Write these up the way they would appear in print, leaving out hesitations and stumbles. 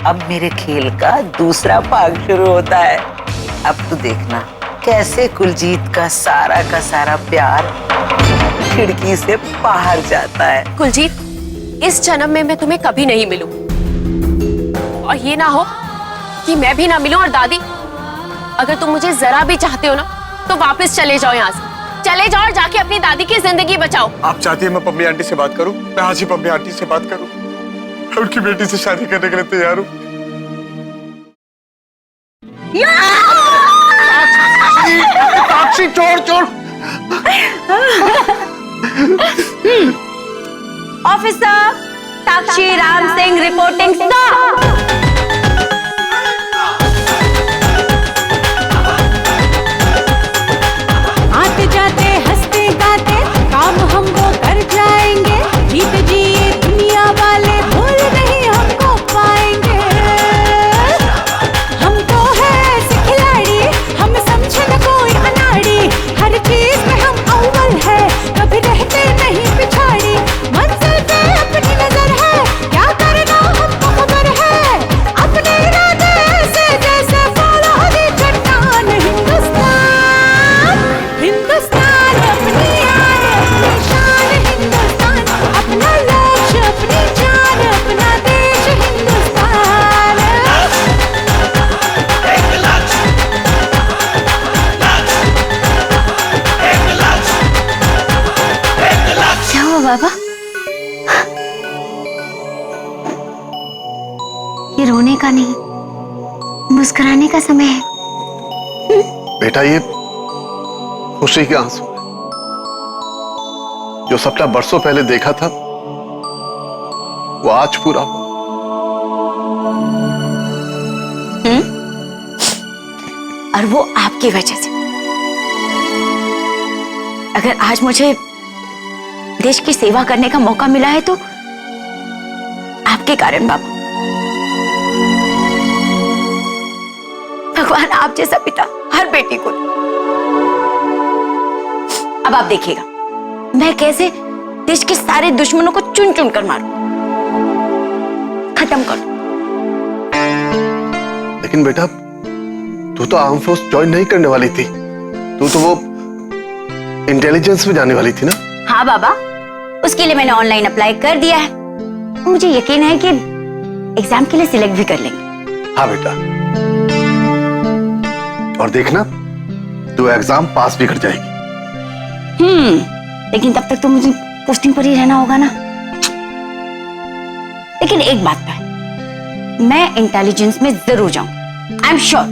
अब मेरे खेल का दूसरा भाग शुरू होता है। अब तू देखना कैसे कुलजीत का सारा प्यार खिड़की से बाहर जाता है। कुलजीत, इस जन्म में मैं तुम्हें कभी नहीं मिलूं, और ये ना हो कि मैं भी ना मिलूं। और दादी, अगर तुम मुझे जरा भी चाहते हो ना तो वापस चले जाओ यहाँ से। चले जाओ और जाके अपनी दादी की जिंदगी बचाओ। आप चाहती है मैं पम्मी आंटी से बात करूं? मैं आज ही पम्मी आंटी से बात करूं। मैं उनकी बेटी से शादी करने के लिए तैयार हूं। साक्षी, चोर चोर। ऑफिसर साक्षी राम सिंह रिपोर्टिंग स्टाफ। आते जाते हंसते गाते काम हम वो कर जाएंगे। जीत जी ये दुनिया वाले भूल नहीं हमको पाएंगे। हम तो है ऐसे खिलाड़ी, हम समझे न कोई अनाड़ी। हर चीज में हम अव्वल है, कभी रहते नहीं पिछाड़ी। मंजिल पे अपनी नजर है, क्या करना हमको खबर है। अपने इरादे ऐसे जैसे फॉलो दी चट्टान। हिंदुस्तान अपनी आन अपनी शान। हिंदुस्तान अपना लक्ष्य अपनी जान, अपना देश हिंदुस्तान। क्या हुआ बाबा? ये रोने का नहीं, मुस्कुराने का समय है। बेटा, ये खुशी के आंसू है। जो सपना बरसों पहले देखा था वो आज पूरा हुआ। और वो आपकी वजह से। अगर आज मुझे देश की सेवा करने का मौका मिला है तो आपके कारण बाबा। भगवान आप जैसा पिता हर बेटी को। अब आप देखिएगा मैं कैसे देश के सारे दुश्मनों को चुन चुन कर मारूं, खत्म करूं। लेकिन बेटा, तू तो आर्म फोर्स ज्वाइन नहीं करने वाली थी। तू तो वो इंटेलिजेंस में जाने वाली थी ना? हाँ बाबा, उसके लिए मैंने ऑनलाइन अप्लाई कर दिया है। मुझे यकीन है कि एग्जाम के लिए सिलेक्ट भी कर लेंगे। हाँ बेटा, और देखना तू एग्जाम पास भी कर जाएगी। लेकिन तब तक तो मुझे पोस्टिंग पर ही रहना होगा ना। लेकिन एक बात है, मैं इंटेलिजेंस में जरूर जाऊं। I am sure.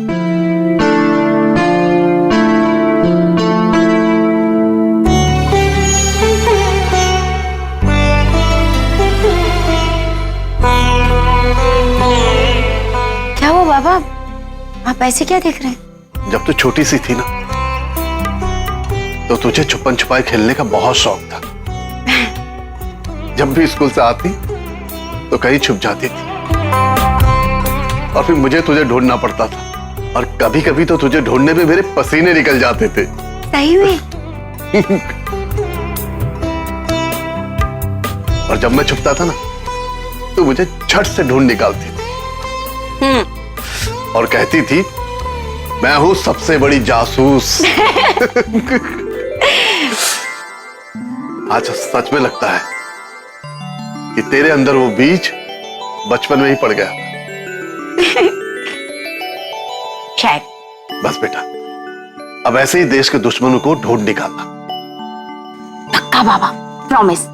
क्या हुआ बाबा, आप ऐसे क्या देख रहे हैं? जब तू छोटी सी थी ना तो तुझे छुपन छुपाई खेलने का बहुत शौक था। जब भी स्कूल से आती तो कहीं छुप जाती थी और फिर मुझे तुझे ढूंढना पड़ता था। और कभी कभी तो तुझे ढूंढने में मेरे पसीने निकल जाते थे। सही में? और जब मैं छुपता था ना तो मुझे झट से ढूंढ निकालती थी और कहती थी मैं हूं सबसे बड़ी जासूस। आज सच में लगता है कि तेरे अंदर वो बीज बचपन में ही पड़ गया। शायद। बस बेटा, अब ऐसे ही देश के दुश्मनों को ढूंढ निकालना। पक्का बाबा, प्रॉमिस।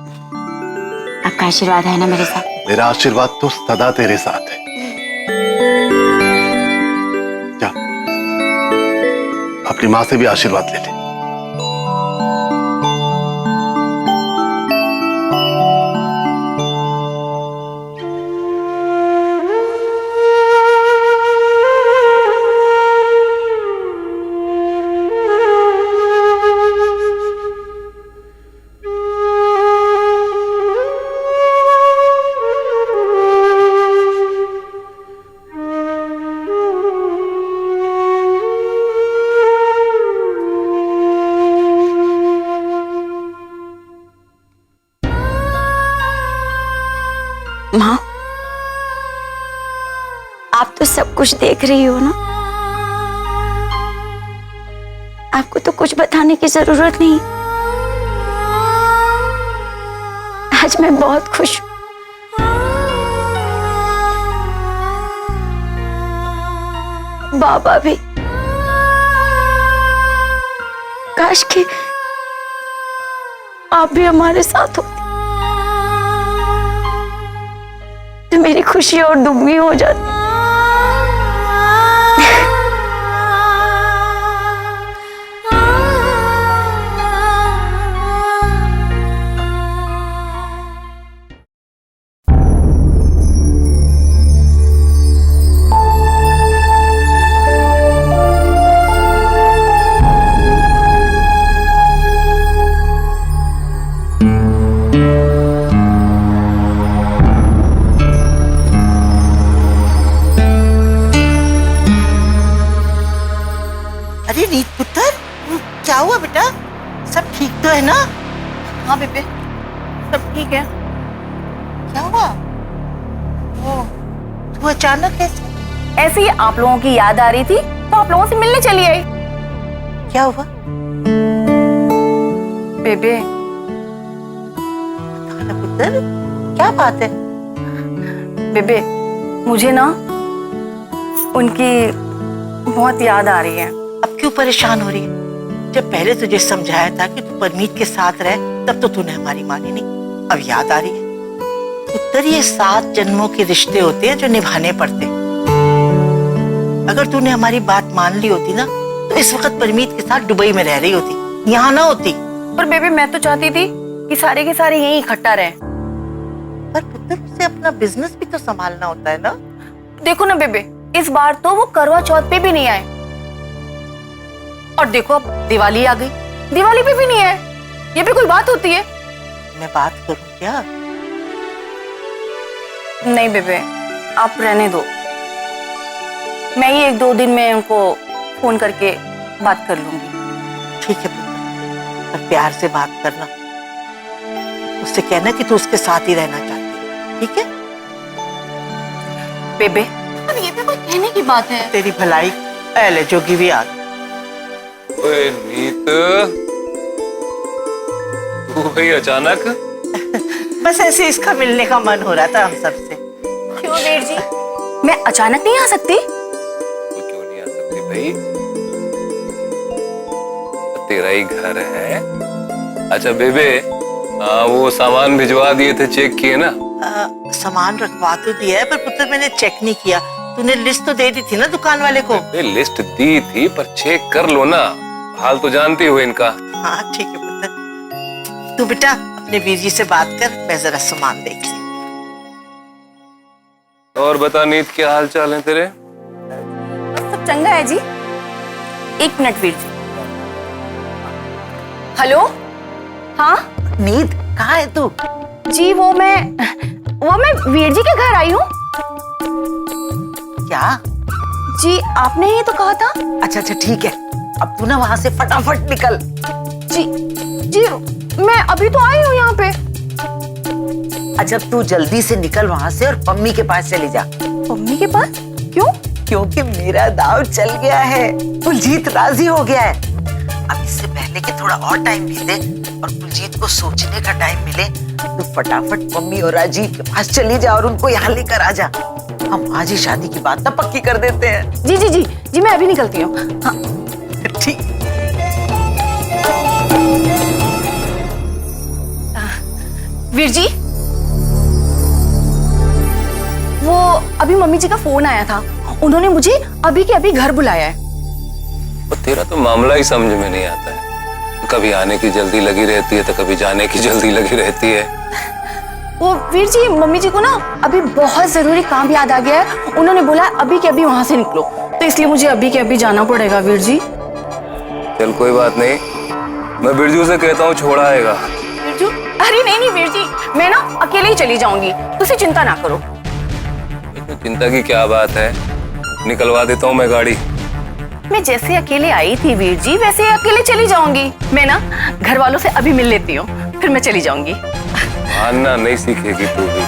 आपका आशीर्वाद है ना मेरे साथ? मेरा आशीर्वाद तो सदा तेरे साथ है। जा, अपनी मां से भी आशीर्वाद ले ले। माँ, सब कुछ देख रही हो ना, आपको तो कुछ बताने की जरूरत नहीं। आज मैं बहुत खुश हूं। बाबा भी। काश कि आप भी हमारे साथ होते तो मेरी खुशी और दुगनी हो जाती। अरे नीत पुत्र, क्या हुआ बेटा? सब ठीक तो है ना? हाँ बेबे, सब ठीक है। क्या हुआ? ओ, तू अचानक कैसे? ऐसे ही आप लोगों की याद आ रही थी तो आप लोगों से मिलने चली आई। क्या हुआ? बेबे बता ना पुत्र, क्या बात है? बेबे, मुझे ना उनकी बहुत याद आ रही है। अब क्यों परेशान हो रही है? जब पहले तुझे समझाया था कि तू परमीत के साथ रह, तब तो तूने हमारी मानी नहीं। अब याद आ रही है? पुत्र, ये 7 जन्मों के रिश्ते होते हैं जो निभाने पड़ते। अगर तूने हमारी बात मान ली होती ना, तो इस वक्त परमीत के साथ दुबई में रह रही होती, यहाँ ना होती। पर बेबे, मैं तो चाहती थी कि सारे के सारे यहीं इकट्ठा रहें। पर पुत्र, उसे अपना बिजनेस भी तो संभालना होता है ना। देखो ना बेबे, इस बार तो वो करवा चौथ पे भी नहीं आए, और देखो अब दिवाली आ गई, दिवाली पे भी नहीं आए। ये भी कोई बात होती है? मैं बात करूं क्या? नहीं बेबे, आप रहने दो। मैं ही 1-2 दिन में उनको फोन करके बात कर लूंगी। ठीक है पुत्र, पर प्यार से बात करना। उससे कहना कि तू उसके साथ ही रहना चाहती है, ठीक है? बेबे, अब ये भी कोई कहने की बात है? तेरी भलाई। पहले जोगी भी आ गई। ओए नीत, तू भाई अचानक? बस ऐसे इसका मिलने का मन हो रहा था हम सबसे। क्यों वीर जी, मैं अचानक नहीं आ सकती? तू क्यों नहीं आ सकती भाई? तेरा ही घर है। अच्छा बेबे, वो सामान भिजवा दिए थे, चेक किए ना? सामान रखवा तो दिया है, पर पुत्र मैंने चेक नहीं किया। तूने लिस्ट तो दे दी थी ना दुकान वाले को? लिस्ट दी थी, पर चेक कर लो ना, हाल तो जानती हो इनका। हाँ ठीक है पुत्र, तू बेटा अपने वीर जी से बात कर, मैं जरा सामान देख ली। और बता नीत, क्या हाल चाल है तेरे? सब चंगा है जी। 1 मिनट वीर जी। हेलो, हाँ नीत, कहाँ है तू? जी, वो मैं वीर जी के घर आई हूँ। क्या? जी, आपने ही तो कहा था। अच्छा अच्छा ठीक है, अब तू ना वहाँ से फटाफट निकल। जी, मैं अभी तो आई हूँ यहाँ पे। अच्छा तू जल्दी से निकल वहाँ से और मम्मी के पास चली जा। मम्मी के पास? क्यों? क्योंकि मेरा दाव चल गया है, कुलजीत राजी हो गया है। अब इससे पहले कि थोड़ा और टाइम बीते और कुलजीत को सोचने का टाइम मिले, तू फटाफट मम्मी और राजीव के पास चली जा और उनको यहाँ लेकर आ जा। हम आज ही शादी की बात ना पक्की कर देते हैं। जी जी जी जी, मैं अभी निकलती हूँ। हाँ ठीक। वीर जी, वो अभी मम्मी जी का फोन आया था, उन्होंने मुझे अभी के अभी घर बुलाया है। और तेरा तो मामला ही समझ में नहीं आता है। कभी आने की जल्दी लगी रहती है तो कभी जाने की जल्दी लगी रहती है। वो वीर जी, मम्मी जी को ना अभी बहुत जरूरी काम याद आ गया है, उन्होंने बोला अभी के अभी वहां से निकलो, तो इसलिए मुझे अभी के अभी जाना पड़ेगा वीर जी। चल कोई बात नहीं, मैं बिरजू से कहता हूँ छोड़ आएगा। बिरजू? अरे नहीं वीर जी, मैं ना अकेले ही चली जाऊंगी, तुसी चिंता ना करो। इसमें चिंता की क्या बात है, निकलवा देता हूँ मैं गाड़ी। मैं जैसे अकेले आई थी वीर जी, वैसे ही अकेले चली जाऊंगी। मैं ना घर वालों से अभी मिल लेती हूँ, फिर मैं चली जाऊंगी। मानना नहीं सीखेगी तू भी।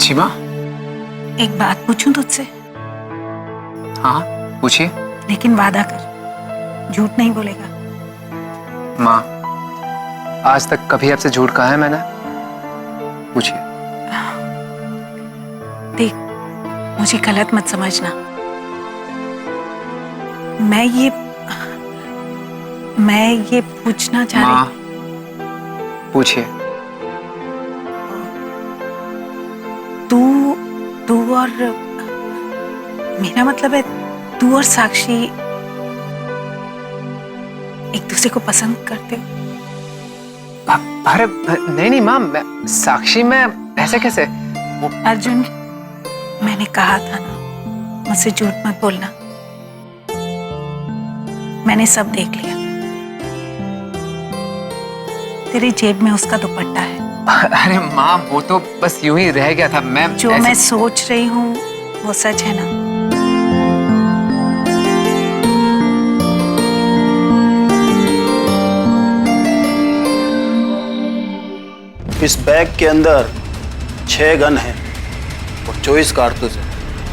अच्छी माँ। एक बात पूछूं तुझसे? हाँ पूछिए। लेकिन वादा कर, झूठ नहीं बोलेगा। माँ आज तक कभी आपसे झूठ कहा है मैंने? पूछिए। देख, मुझे गलत मत समझना। मैं ये पूछना चाह माँ रही। पूछिए। तू और मेरा मतलब है, तू और साक्षी एक दूसरे को पसंद करते हो? अरे नहीं नहीं माँ, साक्षी मैं ऐसे कैसे? अर्जुन, मैंने कहा था ना, मुझसे झूठ मत बोलना। मैंने सब देख लिया। तेरी जेब में उसका दुपट्टा है। अरे माँ वो तो बस यूं ही रह गया था। जो मैं सोच रही हूँ वो सच है ना? इस बैग के अंदर 6 गन हैं और 24 कारतूस हैं।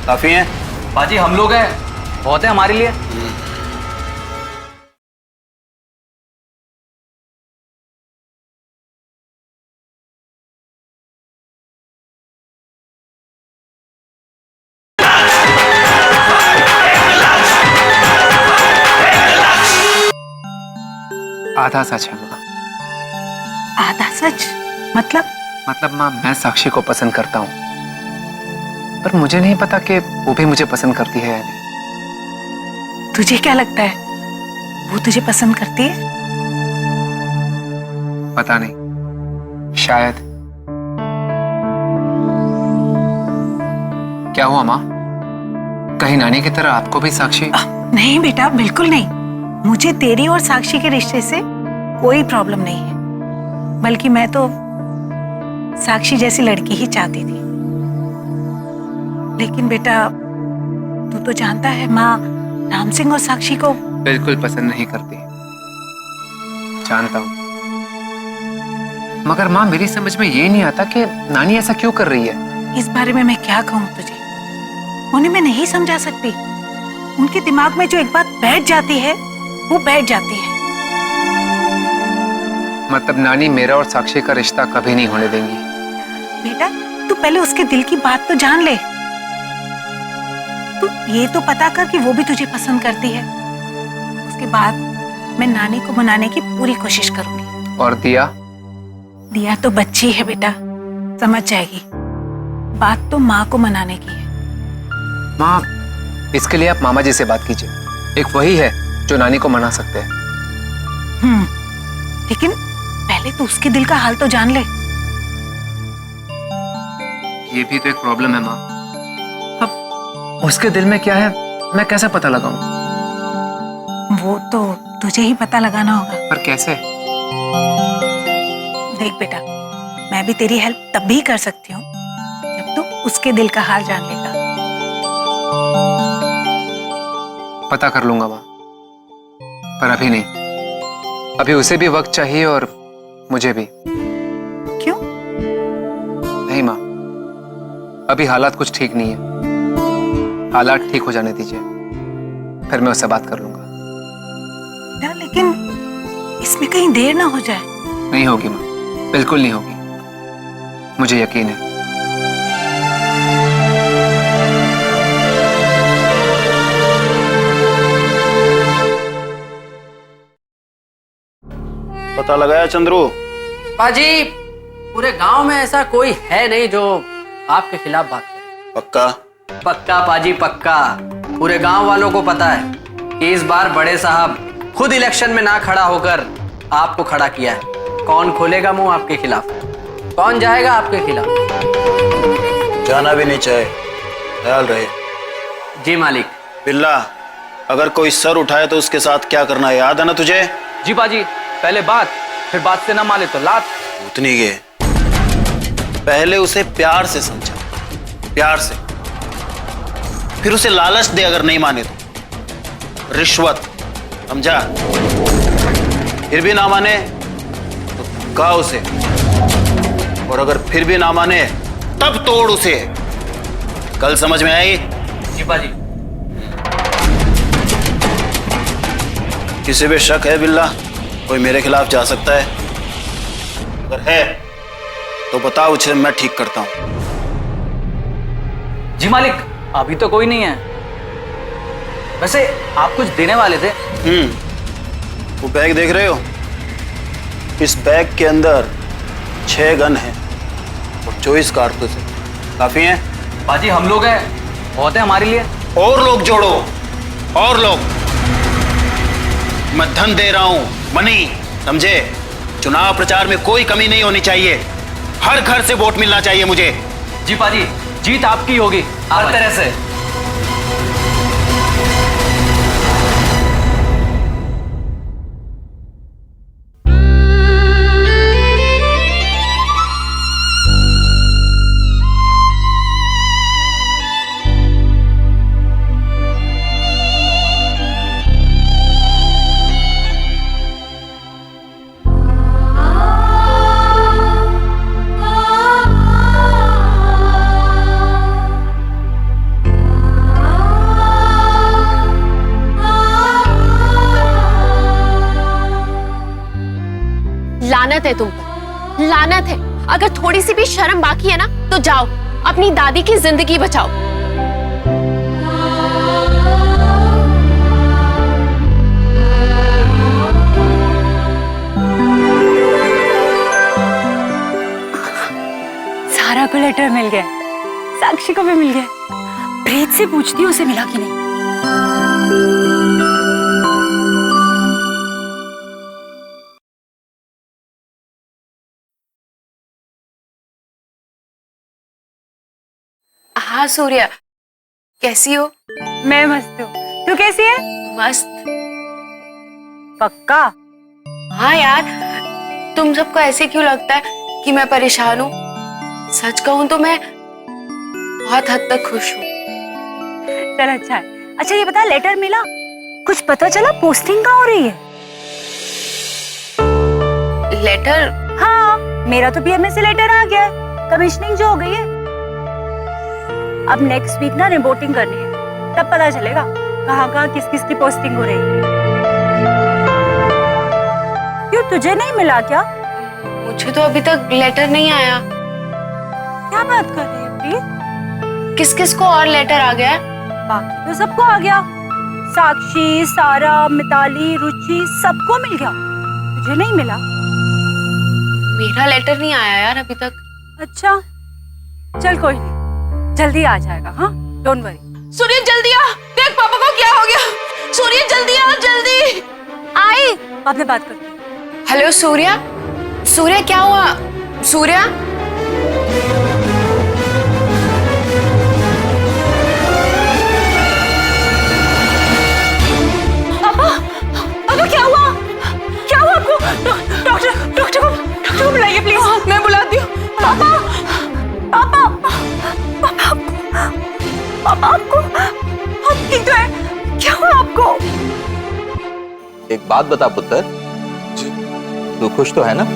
काफी हैं? बाजी हम लोग हैं, बहुत है हमारे लिए। आधा सच है माँ। आधा सच? मतलब माँ मैं साक्षी को पसंद करता हूँ, पर मुझे नहीं पता कि वो भी मुझे पसंद करती है या नहीं। तुझे क्या लगता है, वो तुझे पसंद करती है? पता नहीं, शायद। क्या हुआ माँ? कहीं नानी की तरह आपको भी साक्षी? नहीं बेटा, बिल्कुल नहीं। मुझे तेरी और साक्षी के रिश्ते से कोई प्रॉब्लम नहीं है, बल्कि मैं तो साक्षी जैसी लड़की ही चाहती थी। लेकिन बेटा, तू तो जानता है, माँ राम सिंह और साक्षी को बिल्कुल पसंद नहीं करती, जानता हूं। मगर माँ मेरी समझ में ये नहीं आता कि नानी ऐसा क्यों कर रही है। इस बारे में मैं क्या कहूँ तुझे, उन्हें मैं नहीं समझा सकती। उनके दिमाग में जो एक बात बैठ जाती है वो बैठ जाती है। मतलब नानी मेरा और साक्षी का रिश्ता कभी नहीं होने देंगी? बेटा, तू पहले उसके दिल की बात तो जान ले। तू ये तो पता कर कि वो भी तुझे पसंद करती है। उसके बाद मैं नानी को मनाने की पूरी कोशिश करूंगी। और दिया? दिया तो बच्ची है बेटा, समझ जाएगी। बात तो माँ को मनाने की है। माँ इसके लिए आप मामा जी से बात कीजिए, एक वही है जो नानी को मना सकते हैं। लेकिन पहले तो उसके दिल का हाल तो जान ले। ये भी तो एक प्रॉब्लम है माँ। अब उसके दिल में क्या है मैं कैसे पता लगाऊं? वो तो तुझे ही पता लगाना होगा। पर कैसे? देख बेटा, मैं भी तेरी हेल्प तब भी कर सकती हूँ जब तू उसके दिल का हाल जान लेगा। पता कर लूंगा माँ, पर अभी नहीं। अभी उसे भी वक्त चाहिए और मुझे भी। क्यों? नहीं माँ, अभी हालात कुछ ठीक नहीं है। हालात ठीक हो जाने दीजिए, फिर मैं उससे बात कर लूंगा। लेकिन इसमें कहीं देर ना हो जाए। नहीं होगी माँ, बिल्कुल नहीं होगी, मुझे यकीन है। पता लगाया चंद्रू? बाजी पूरे गांव में ऐसा कोई है नहीं जो आपके खिलाफ बात करे। पक्का? पक्का पाजी पक्का। पूरे गांव वालों को पता है कि इस बार बड़े साहब खुद इलेक्शन में ना खड़ा होकर आपको खड़ा किया है। कौन खोलेगा मुंह आपके खिलाफ? कौन जाएगा आपके खिलाफ? जाना भी नहीं चाहे, ख्याल रहे। जी मालिक। बिल्ला, अगर कोई सर उठाए तो उसके साथ क्या करना है, याद है ना तुझे? जी बाजी, पहले बात, फिर बात से ना माने तो लात। उतनी के पहले उसे प्यार से समझा, प्यार से, फिर उसे लालच दे। अगर नहीं माने तो रिश्वत, समझा? फिर भी ना माने तो गा उसे, और अगर फिर भी ना माने तब तोड़ उसे। कल समझ में आई? जी पाजी। किसी पे शक है बिल्ला? कोई मेरे खिलाफ जा सकता है? अगर है तो बताओ, उसे मैं ठीक करता हूं। जी मालिक, अभी तो कोई नहीं है। वैसे आप कुछ देने वाले थे? वो बैग देख रहे हो? इस बैग के अंदर 6 गन है और 24 कारतूस है। काफी हैं? पाजी हम लोग हैं, बहुत है हमारे लिए। और लोग जोड़ो, और लोग। मैं धन दे रहा हूं, मनी, समझे? चुनाव प्रचार में कोई कमी नहीं होनी चाहिए। हर घर से वोट मिलना चाहिए मुझे। जी पाजी, जीत आपकी होगी हर तरह से। लानत है तुम पर, लानत है। अगर थोड़ी सी भी शर्म बाकी है ना तो जाओ अपनी दादी की जिंदगी बचाओ। सारा को लेटर मिल गया, साक्षी को भी मिल गया। प्रीत से पूछती हूँ उसे मिला कि नहीं। हाँ सूर्या, कैसी हो? मैं मस्त हूँ, तू कैसी है? मस्त। पक्का? हाँ यार, तुम सबको ऐसे क्यों लगता है कि मैं परेशान हूँ? सच कहूँ तो मैं बहुत हद तक खुश हूँ। चल अच्छा है। अच्छा ये बता, लेटर मिला? कुछ पता चला पोस्टिंग कहाँ हो रही है? लेटर? हाँ, मेरा तो बीएमएस से लेटर आ गया है, कमीशनिंग जो हो गई है। अब नेक्स्ट वीक ना रिपोर्टिंग करनी है, तब पता चलेगा कहाँ कहाँ किस किस की पोस्टिंग हो रही है। क्यों, तुझे नहीं मिला क्या? मुझे तो अभी तक लेटर नहीं आया। क्या बात कर रही है प्रीत? किस किस को और लेटर आ गया है? बाकी तो सबको आ गया, साक्षी, सारा, मिताली, रुचि, सबको मिल गया। तुझे नहीं मिला? मेरा लेटर नहीं आया यार अभी तक। अच्छा चल कोई नहीं, जल्दी आ जाएगा। हाँ डोंट वरी। सूर्य जल्दी आ, देख पापा को क्या हो गया। सूर्य जल्दी आ, जल्दी। आई, बाद में बात करती हूँ। हेलो सूर्या, सूर्या क्या हुआ? सूर्या पापा क्या हुआ? क्या हुआ आपको? डॉक्टर को बुलाइए प्लीज। मैं बुलाती हूँ। पापा पापा पापा पापा आपको, आप ठीक तो है? क्या हुआ आपको? एक बात बता पुत्र, तू खुश तो है ना?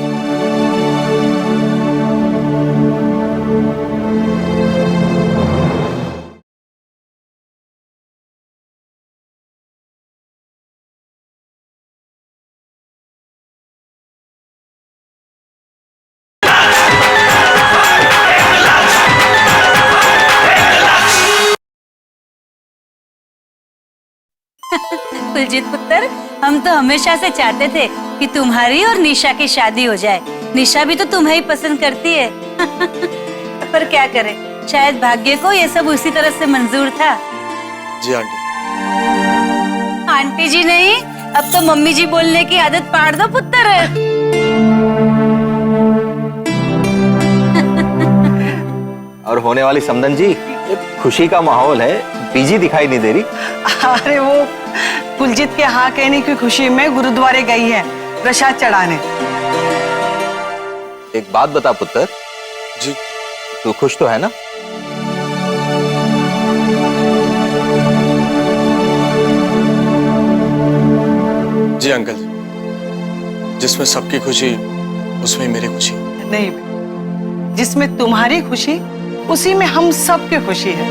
कुलजीत पुत्र, हम तो हमेशा से चाहते थे कि तुम्हारी और निशा की शादी हो जाए। निशा भी तो तुम्हें ही पसंद करती है। पर क्या करें, शायद भाग्य को ये सब उसी तरह से मंजूर था। जी आंटी। आंटी जी नहीं, अब तो मम्मी जी बोलने की आदत पाड़ दो पुत्र। और होने वाली समदन जी, खुशी का माहौल है, बीजी दिखाई नहीं दे रही। अरे वो कुलजीत के हाँ कहने की खुशी में गुरुद्वारे गई है प्रसाद चढ़ाने। एक बात बता पुत्र। जी। तू खुश तो है ना? जी अंकल, जिसमें सबकी खुशी उसमें मेरी खुशी। नहीं, जिसमें तुम्हारी खुशी उसी में हम सब की खुशी है।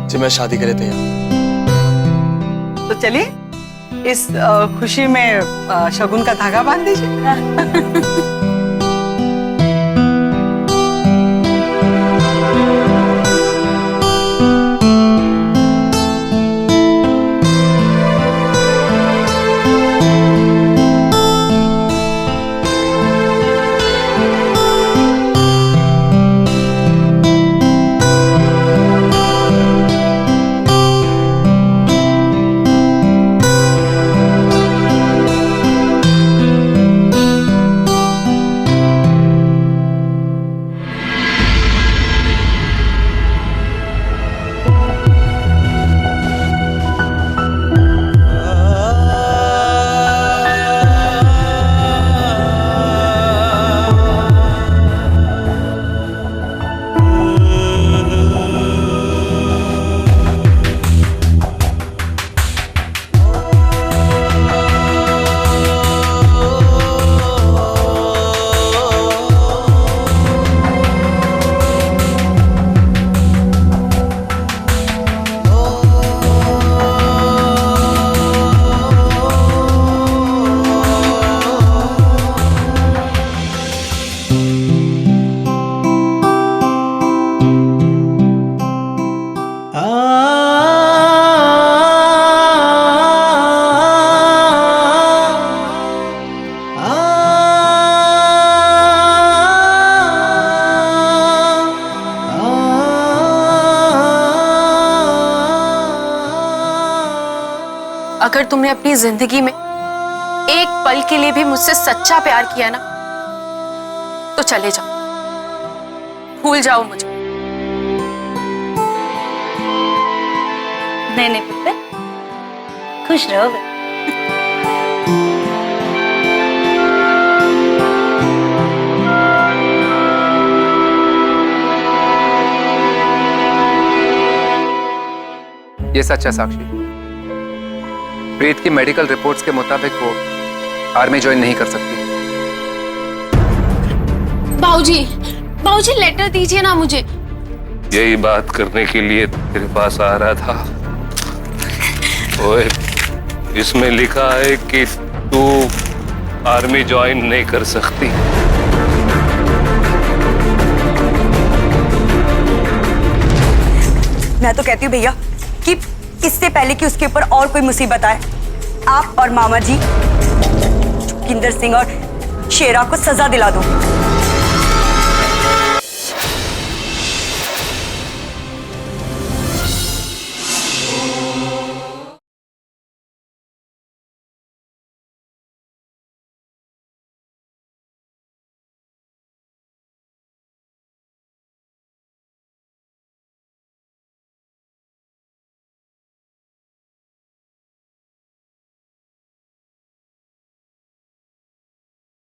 जी मैं शादी करे तैयार। तो चलिए इस खुशी में शगुन का धागा बांध दीजिए। अगर तुमने अपनी जिंदगी में एक पल के लिए भी मुझसे सच्चा प्यार किया ना, तो चले जाओ, भूल जाओ मुझे। नहीं नहीं पुत्र, खुश रहो। ये सच है साक्षी, प्रीत की मेडिकल रिपोर्ट्स के मुताबिक वो आर्मी ज्वाइन नहीं कर सकती। बाबूजी, बाबूजी लेटर दीजिए ना मुझे। यही बात करने के लिए तेरे पास आ रहा था। ओए, इसमें लिखा है कि तू आर्मी ज्वाइन नहीं कर सकती। मैं तो कहती हूँ भैया कि इससे पहले कि उसके ऊपर और कोई मुसीबत आए, आप और मामा जी जोगिंदर सिंह और शेरा को सजा दिला दो।